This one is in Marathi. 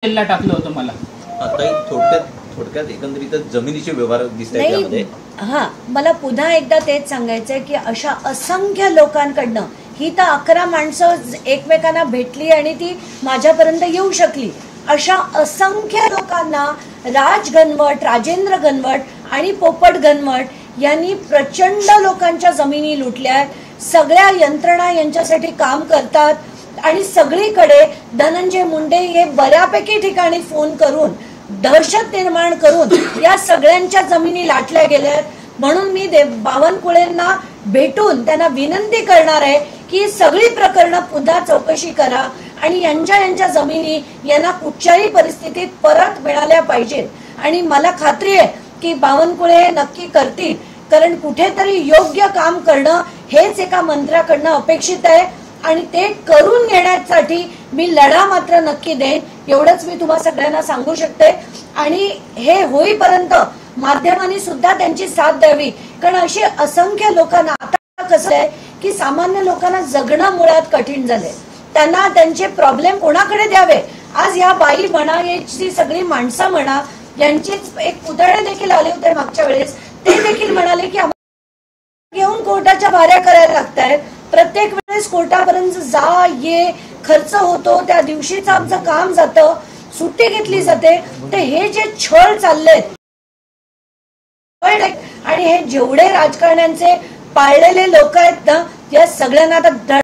ला टाकलं होतं मला. आता थोडक्यात एकंदरीतच जमिनीचे व्यवहार दिसतात त्यामध्ये. हां, मला पुन्हा एकदा तेच सांगायचंय की अशा असंख्य लोकांकडनं ही तर 11 माणसं एकमेकांना भेटली आणि ती माझ्यापर्यंत येऊ शकली. अशा असंख्य लोकांना राज गणवट, राजेंद्र गणवट आणि पोपट गणवट यांनी प्रचंड लोकांच्या जमिनी लुटल्या. सगळ्या यंत्रणा यांच्यासाठी काम करतात आणि सगळीकडे धनंजय मुंडे हे बऱ्यापैकी ठिकाणी फोन करून दहशत निर्माण करून या सगळ्यांच्या जमिनी लाटल्या गेल्या. म्हणून मी बावनकुळेंना भेटून त्यांना विनंती करणार आहे की सगळी प्रकरणं पुन्हा चौकशी करा आणि यांच्या जमिनी यांना कुठच्याही परिस्थितीत परत मिळाल्या पाहिजेत. आणि मला खात्री आहे की बावनकुळे हे नक्की करतील, कारण कुठेतरी योग्य काम करणं हेच एका मंत्र्याकडनं अपेक्षित आहे आणि ते करून घेण्यासाठी मी लढा मात्र नक्की देईन. एवढंच मी तुम्हा सगळ्यांना सांगू शकते. आणि हे होईपर्यंत माध्यमांनी सुद्धा त्यांची साथ द्यावी, कारण अशी असंख्य लोकांना आता कसं आहे की सामान्य लोकांना जगणं मुळात कठीण झालंय. त्यांना त्यांचे प्रॉब्लेम कोणाकडे द्यावे. आज या बाई म्हणा, याची सगळी माणसं म्हणा, यांचीच एक पुतळे देखील आले होते मागच्या वेळेस, ते देखील म्हणाले की घेऊन कोर्टाच्या भाऱ्या करायला लागतायत. प्रत्येक वेळेस कोर्टापर्यंत जा ये खर्च होतो, त्या दिवशीच आमचं काम जातं, सुट्टी घेतली जाते. तर हे जे छळ चाललेत आणि हे जेवढे राजकारण्यांचे पाळलेले लोक आहेत ना, या सगळ्यांना आता